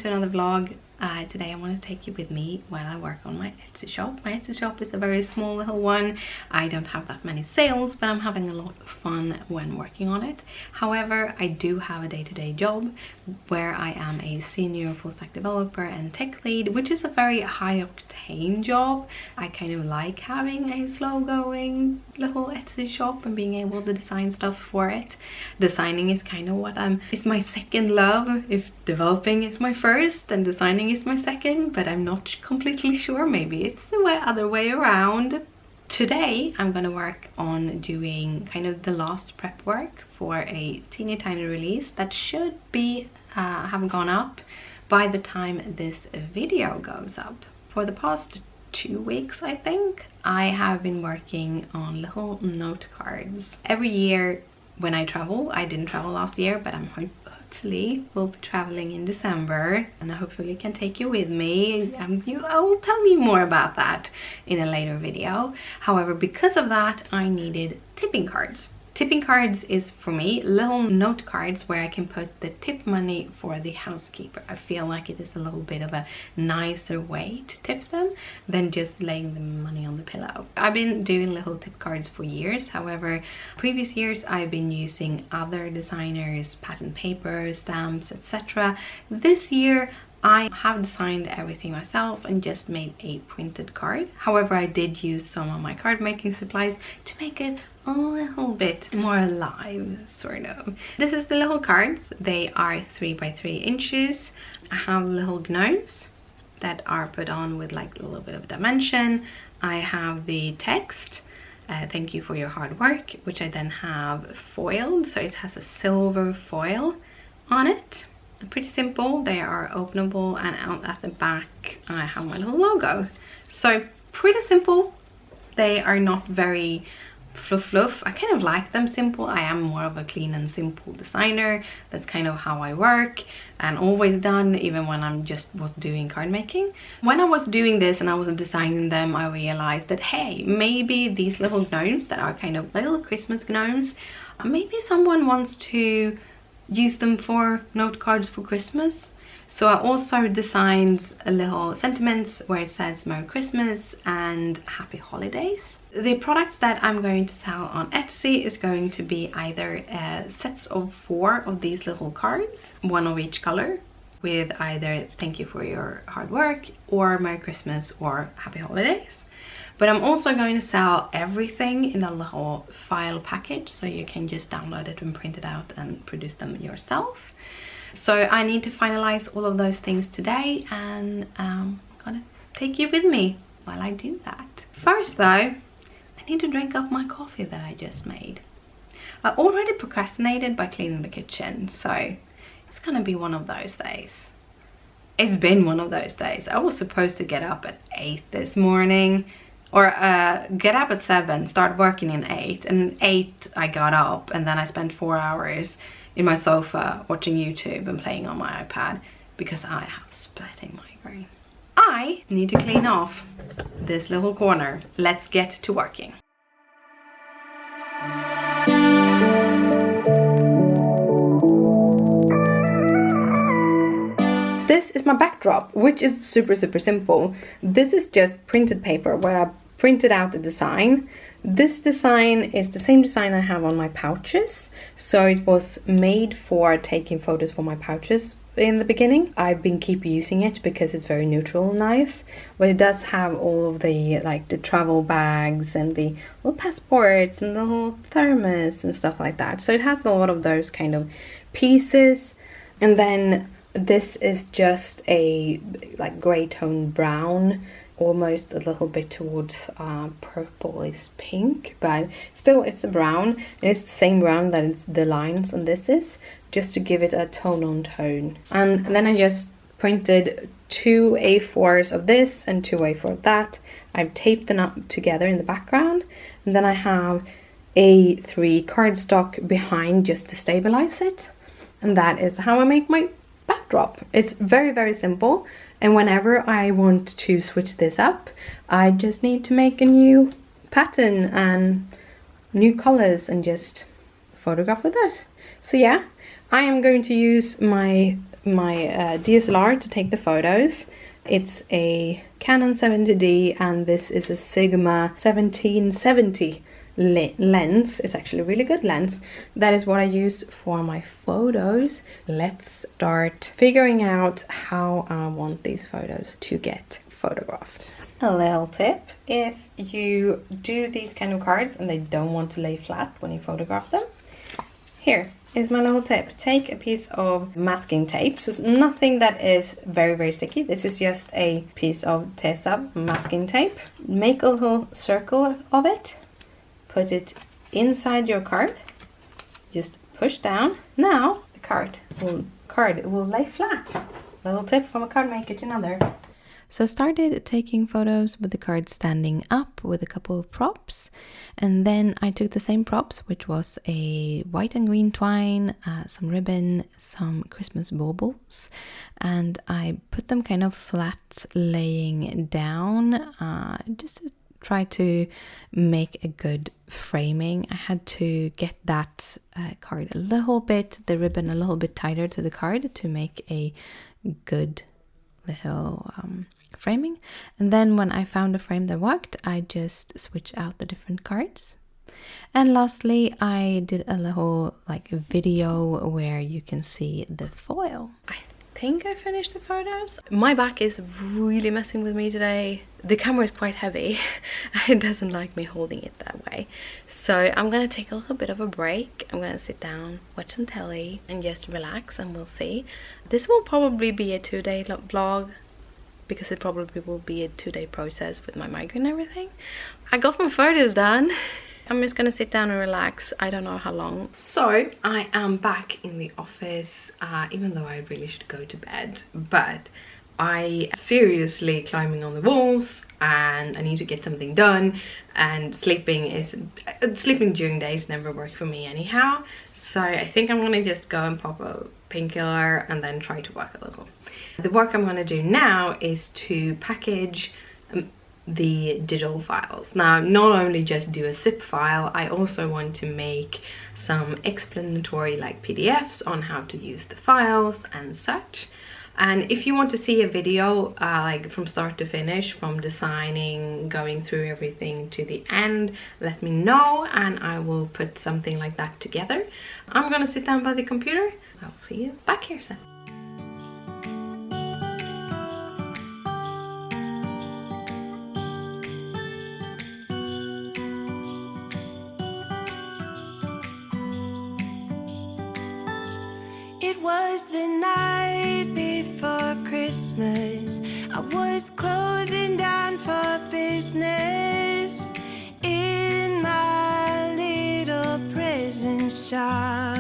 to another vlog. Today I want to take you with me while I work on my Etsy shop. My Etsy shop is a very small little one. I don't have that many sales, but I'm having a lot of fun when working on it. However, I do have a day-to-day job where I am a senior full-stack developer and tech lead, which is a very high-octane job. I kind of like having a slow-going little Etsy shop and being able to design stuff for it. Designing is kind of what it's my second love. If developing is my first and designing is my second, but I'm not completely sure. Maybe it's the other way around. Today I'm gonna work on doing kind of the last prep work for a teeny tiny release that should be have gone up by the time this video goes up. For the past 2 weeks, I think, I have been working on little note cards. Every year when I travel, I didn't travel last year, but I'm hopefully will be traveling in December, and I hopefully can take you with me. I will tell you more about that in a later video. However, because of that, I needed tipping cards. Tipping cards is, for me, little note cards where I can put the tip money for the housekeeper. I feel like it is a little bit of a nicer way to tip them than just laying the money on the pillow. I've been doing little tip cards for years. However, previous years I've been using other designers, pattern paper, stamps, etc. This year I have designed everything myself and just made a printed card. However, I did use some of my card making supplies to make it a little bit more alive, sort of. This is the little cards. They are 3 by 3 inches. I have little gnomes that are put on with like a little bit of dimension. I have the text, thank you for your hard work, which I then have foiled, so it has a silver foil on it. Pretty simple. They are openable, and out at the back I have my little logo. So pretty simple. They are not very fluff. I kind of like them simple. I am more of a clean and simple designer. That's kind of how I work and always done, even when I'm was doing card making. When I was doing this and I was designing them, I realized that, hey, maybe these little gnomes that are kind of little Christmas gnomes, maybe someone wants to use them for note cards for Christmas. So I also designed a little sentiments where it says Merry Christmas and Happy Holidays. The products that I'm going to sell on Etsy is going to be either sets of 4 of these little cards, 1 of each color, with either thank you for your hard work or Merry Christmas or Happy Holidays. But I'm also going to sell everything in a little file package, so you can just download it and print it out and produce them yourself. So I need to finalize all of those things today, and I'm gonna take you with me while I do that. First though, I need to drink up my coffee that I just made. I already procrastinated by cleaning the kitchen, so it's gonna be one of those days. It's been one of those days. I was supposed to get up at 8 this morning, or get up at 7, start working in 8, and 8 I got up, and then I spent 4 hours in my sofa watching YouTube and playing on my iPad because I have splitting migraine. I need to clean off this little corner. Let's get to working. This is my backdrop, which is super simple. This is just printed paper where I printed out a design. This design is the same design I have on my pouches, so it was made for taking photos for my pouches in the beginning. I've been keep using it because it's very neutral and nice, but it does have all of the like the travel bags and the little passports and the whole thermos and stuff like that. So it has a lot of those kind of pieces. And then this is just a like gray tone brown, almost a little bit towards purplish pink, but still it's a brown, and it's the same brown that it's the lines on this is, just to give it a tone on tone. And then I just printed 2 A4s of this and 2 A4 of that. I've taped them up together in the background, and then I have A3 cardstock behind just to stabilize it, and that is how I make my backdrop. It's very simple, and whenever I want to switch this up, I just need to make a new pattern and new colors and just photograph with that. So yeah, I am going to use my my DSLR to take the photos. It's a Canon 70D and this is a Sigma 1770 lens. It's actually a really good lens. That is what I use for my photos. Let's start figuring out how I want these photos to get photographed. A little tip: if you do these kind of cards and they don't want to lay flat when you photograph them, here is my little tip. Take a piece of masking tape. So it's nothing that is very sticky. This is just a piece of Tesa masking tape. Make a little circle of it. Put it inside your card. Just push down. Now the card will lay flat. Little tip from a card maker to another. So I started taking photos with the card standing up with a couple of props, and then I took the same props, which was a white and green twine, some ribbon, some Christmas baubles, and I put them kind of flat laying down, just to try to make a good framing. I had to get that card a little bit, the ribbon a little bit tighter to the card to make a good little framing. And then when I found a frame that worked, I just switched out the different cards. And lastly, I did a little like video where you can see the foil. I think I finished the photos. My back is really messing with me today. The camera is quite heavy. It doesn't like me holding it that way. So I'm gonna take a little bit of a break. I'm gonna sit down, watch some telly and just relax, and we'll see. This will probably be a 2-day vlog because it probably will be a 2-day process with my migraine and everything. I got my photos done. I'm just gonna sit down and relax. I don't know how long. So I am back in the office, even though I really should go to bed, but I seriously climbing on the walls and I need to get something done, and sleeping during days never worked for me anyhow. So I think I'm gonna just go and pop a painkiller and then try to work a little. The work I'm gonna do now is to package the digital files. Now, not only just do a zip file, I also want to make some explanatory like PDFs on how to use the files and such. And if you want to see a video like from start to finish, from designing, going through everything to the end, let me know and I will put something like that together. I'm gonna sit down by the computer. I'll see you back here soon. It was the night before Christmas. I was closing down for business in my little prison shop,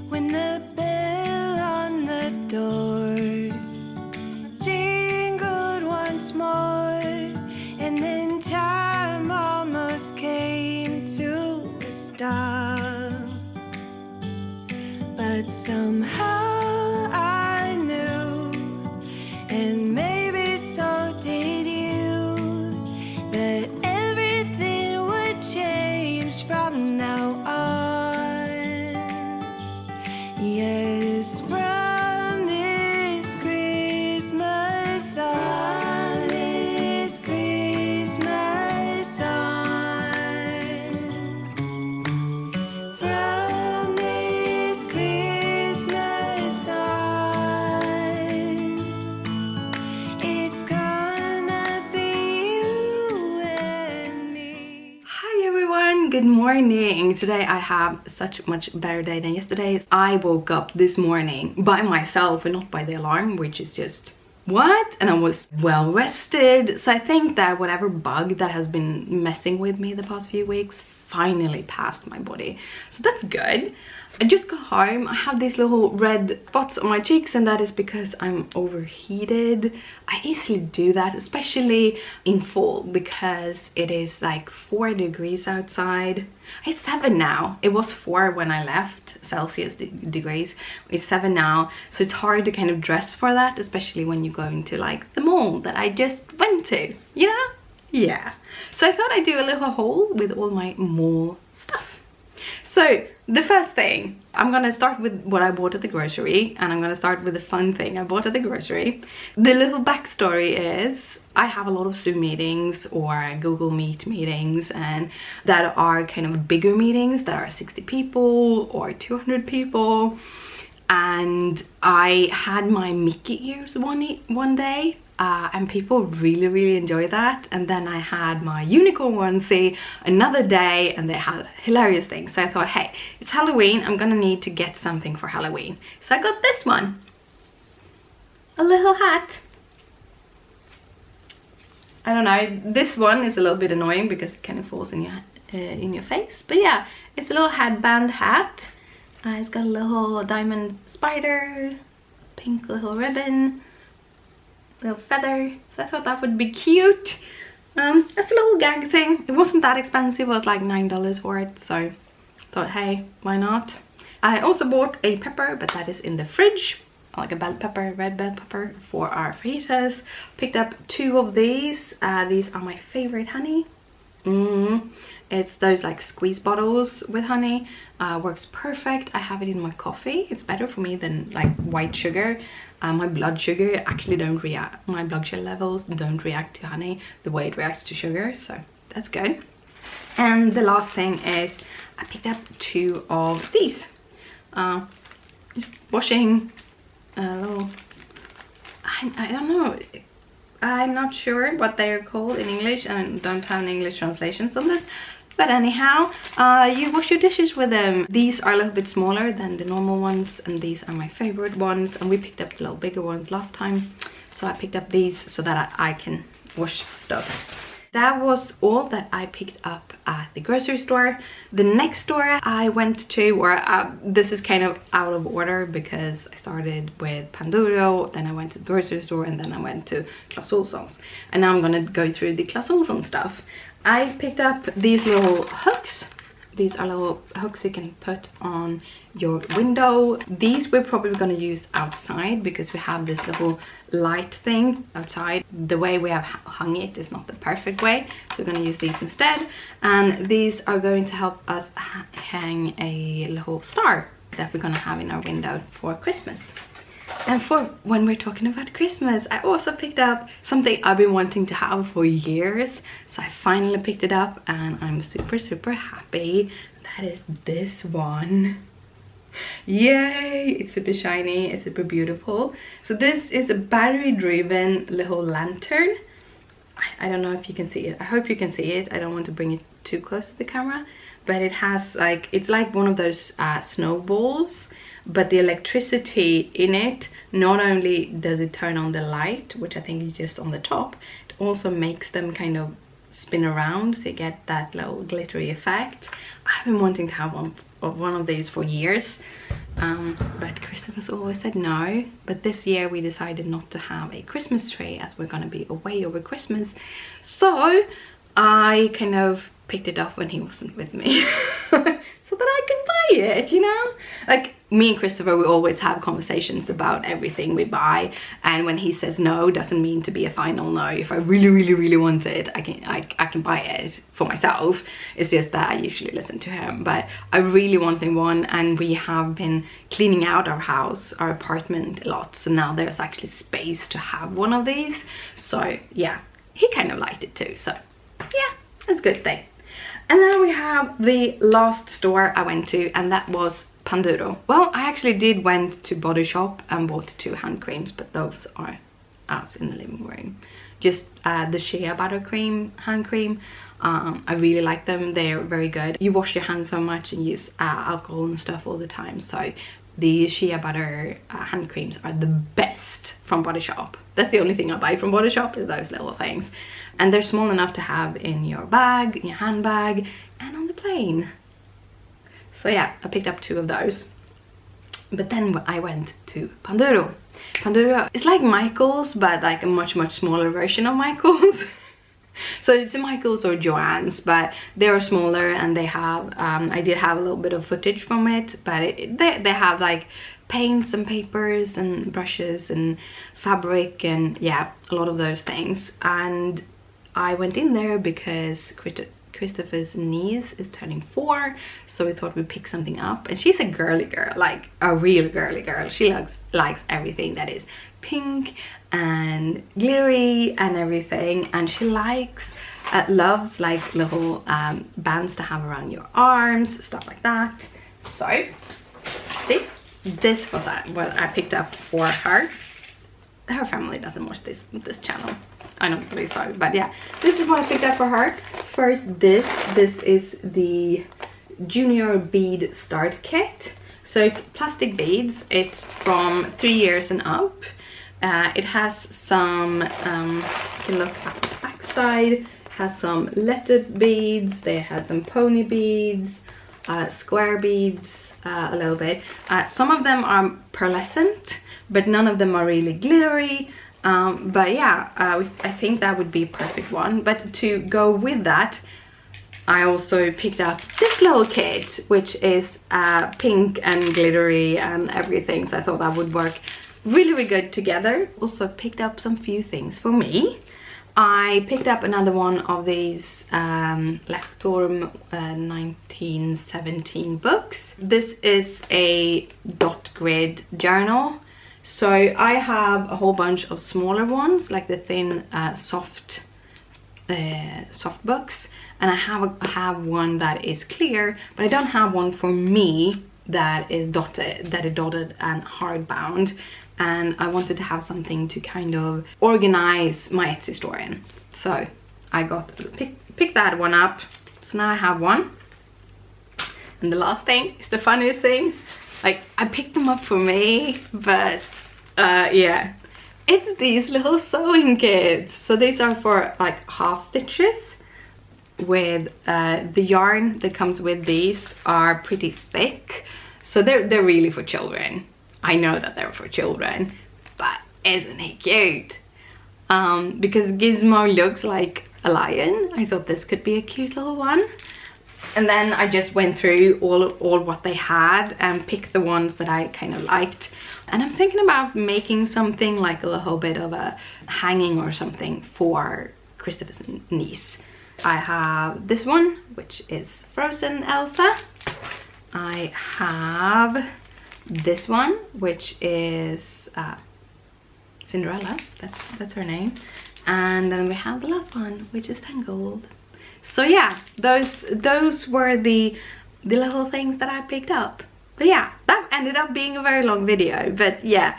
when the bell on the door jingled once more, and then time almost came to a stop. But somehow I knew, and maybe so did you, that everything would change from now on. Yes, from this Christmas on, from this Christmas on, from this Christmas on, it's gonna be you and me. Hi everyone, good morning. Today I have such a much better day than yesterday. I woke up this morning by myself and not by the alarm, which is just what? And I was well rested. So I think that whatever bug that has been messing with me the past few weeks finally passed my body. So that's good. I just got home. I have these little red spots on my cheeks, and that is because I'm overheated. I easily do that, especially in fall, because it is like 4 degrees outside. It's 7 now. It was 4 when I left, Celsius degrees. It's 7 now, so it's hard to kind of dress for that, especially when you go into like the mall that I just went to, you know? Yeah. So I thought I'd do a little haul with all my mall stuff. So the first thing, I'm gonna start with what I bought at the grocery, and I'm gonna start with the fun thing I bought at the grocery. The little backstory is I have a lot of Zoom meetings or Google Meet meetings, and that are kind of bigger meetings that are 60 people or 200 people. And I had my Mickey ears one day, and people really enjoyed that. And then I had my unicorn onesie another day, and they had hilarious things. So I thought, hey, it's Halloween, I'm gonna need to get something for Halloween. So I got this one, a little hat. I don't know, this one is a little bit annoying because it kind of falls in your face, but yeah, it's a little headband hat. It's got a little diamond spider, pink little ribbon, little feather, so I thought that would be cute. It's a little gag thing. It wasn't that expensive, it was like $9 for it, so I thought, hey, why not? I also bought a pepper, but that is in the fridge, like a bell pepper, red bell pepper for our fajitas. Picked up 2 of these. These are my favorite honey. It's those like squeeze bottles with honey. Works perfect. I have it in my coffee. It's better for me than like white sugar. My blood sugar actually don't react, my blood sugar levels don't react to honey the way it reacts to sugar, so that's good. And the last thing is I picked up 2 of these. Just washing little, I don't know, I'm not sure what they are called in English, and don't have an English translations on this, but anyhow, you wash your dishes with them. These are a little bit smaller than the normal ones, and these are my favorite ones, and we picked up the little bigger ones last time, so I picked up these so that I can wash stuff. That was all that I picked up at the grocery store. The next store I went to, or this is kind of out of order because I started with Panduro, then I went to the grocery store, and then I went to Clas Ohlson's. And now I'm gonna go through the Clas Ohlson stuff. I picked up these little hooks. These are little hooks you can put on your window. These we're probably going to use outside because we have this little light thing outside. The way we have hung it is not the perfect way, so we're going to use these instead. And these are going to help us hang a little star that we're going to have in our window for Christmas. And for when we're talking about Christmas, I also picked up something I've been wanting to have for years. So I finally picked it up, and I'm super happy. That is this one. Yay! It's super shiny, it's super beautiful. So this is a battery driven little lantern. I don't know if you can see it. I hope you can see it. I don't want to bring it too close to the camera, but it has like, it's like one of those snowballs, but the electricity in it, not only does it turn on the light, which I think is just on the top, it also makes them kind of spin around, so you get that little glittery effect. I've been wanting to have one of these for years, but Christmas always said no. But this year we decided not to have a Christmas tree as we're gonna be away over Christmas, so I kind of picked it up when he wasn't with me so that I could buy it, you know? Like, me and Christopher, we always have conversations about everything we buy, and when he says no, doesn't mean to be a final no. If I really want it, I can buy it for myself. It's just that I usually listen to him, but I really wanted one, and we have been cleaning out our house, our apartment a lot, so now there's actually space to have one of these. So yeah, he kind of liked it too, so yeah, that's a good thing. And then we have the last store I went to, and that was Panduro. Well, I actually did went to Body Shop and bought 2 hand creams, but those are out in the living room. Just the shea butter cream, hand cream. I really like them. They're very good. You wash your hands so much and use alcohol and stuff all the time, so the shea butter hand creams are the best from Body Shop. That's the only thing I buy from Body Shop, is those little things. And they're small enough to have in your bag, in your handbag, and on the plane. So yeah, I picked up 2 of those. But then I went to Panduro. Panduro is like Michael's, but like a much smaller version of Michael's. So it's a Michael's or Joann's, but they are smaller, and they have, I did have a little bit of footage from it, but they have like paints and papers and brushes and fabric and yeah, a lot of those things. And I went in there because Christopher's niece is turning 4, so we thought we'd pick something up. And she's a girly girl, like a real girly girl. She likes everything that is pink and glittery and everything, and she loves like little bands to have around your arms, stuff like that. So see, this was what I picked up for her. Her family doesn't watch this channel, I don't believe so, but yeah, this is what I picked up for her. First, this is the Junior Bead Start Kit. So it's plastic beads. It's from 3 years and up. It has some, you can look at the back side, has some lettered beads. They had some pony beads, square beads, a little bit. Some of them are pearlescent, but none of them are really glittery. But yeah, I think that would be a perfect one. But to go with that, I also picked up this little kit, which is pink and glittery and everything. So I thought that would work really, really good together. Also picked up some few things for me. I picked up another one of these Lectorum 1917 books. This is a dot grid journal. So I have a whole bunch of smaller ones, like the thin soft books, and I have one that is clear, but I don't have one for me that is dotted and hardbound. And I wanted to have something to kind of organize my Etsy store in. So I got pick that one up. So now I have one. And the last thing is the funniest thing. Like, I picked them up for me, but yeah, it's these little sewing kits. So these are for like half stitches with the yarn that comes with these are pretty thick. So they're really for children. I know that they're for children, but isn't he cute? Because Gizmo looks like a lion, I thought this could be a cute little one. And then I just went through all what they had and picked the ones that I kind of liked. And I'm thinking about making something like a little bit of a hanging or something for Christopher's niece. I have this one, which is Frozen Elsa. I have this one, which is Cinderella, that's her name. And then we have the last one, which is Tangled. So yeah, those were the little things that I picked up. But yeah, that ended up being a very long video, but yeah,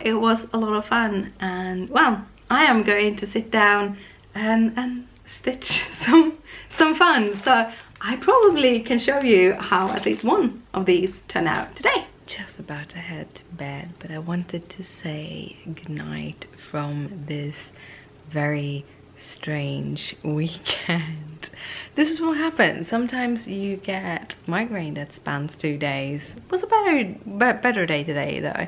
it was a lot of fun. And well, I am going to sit down and stitch some fun. So I probably can show you how at least one of these turn out today. Just about to head to bed, but I wanted to say goodnight from this very strange weekend. This is what happens. Sometimes you get migraine that spans 2 days. It was a better day today though.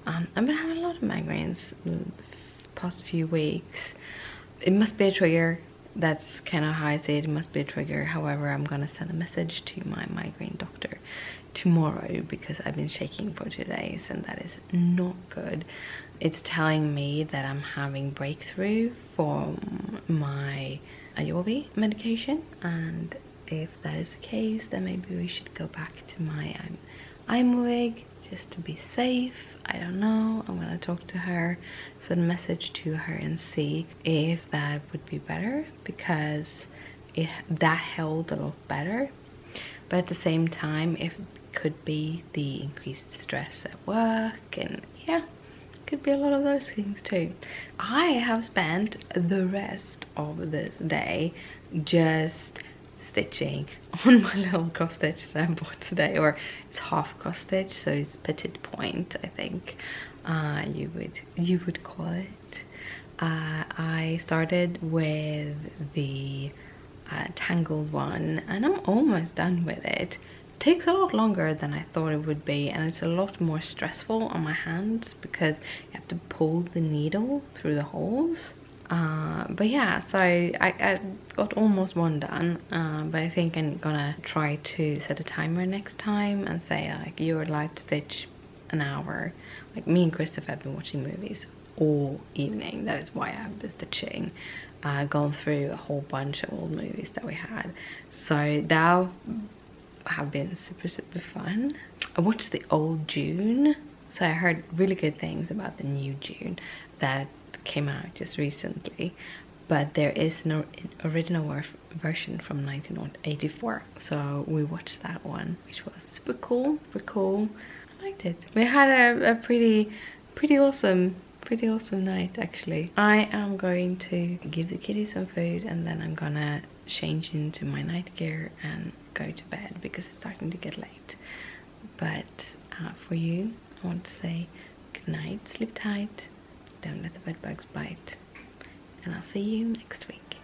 I've been having a lot of migraines the past few weeks. It must be a trigger. That's kind of how I say it. It must be a trigger. However, I'm gonna send a message to my migraine doctor tomorrow because I've been shaking for 2 days and that is not good. It's telling me that I'm having breakthrough from my Ayurveda medication, and if that is the case, then maybe we should go back to my Ayurveda just to be safe. I don't know. I'm gonna talk to her, send a message to her and see if that would be better, because that held a lot better. But at the same time, if it could be the increased stress at work, and yeah, could be a lot of those things too. I have spent the rest of this day just stitching on my little cross stitch that I bought today, or it's half cross stitch, so it's petite point, I think you would call it. I started with the tangled one and I'm almost done with it. Takes a lot longer than I thought it would be, and it's a lot more stressful on my hands because you have to pull the needle through the holes. But yeah, so I got almost one done, but I think I'm gonna try to set a timer next time and say like, you're allowed to stitch an hour. Like, me and Christopher have been watching movies all evening. That is why I've been stitching. gone through a whole bunch of old movies that we had. So that have been super fun. I watched the old June, so I heard really good things about the new June that came out just recently, but there is no original version from 1984, so we watched that one, which was super cool. I liked it. We had a pretty awesome night actually. I am going to give the kitty some food, and then I'm gonna change into my night gear and go to bed because it's starting to get late. But for you, I want to say good night, sleep tight, don't let the bed bugs bite, and I'll see you next week.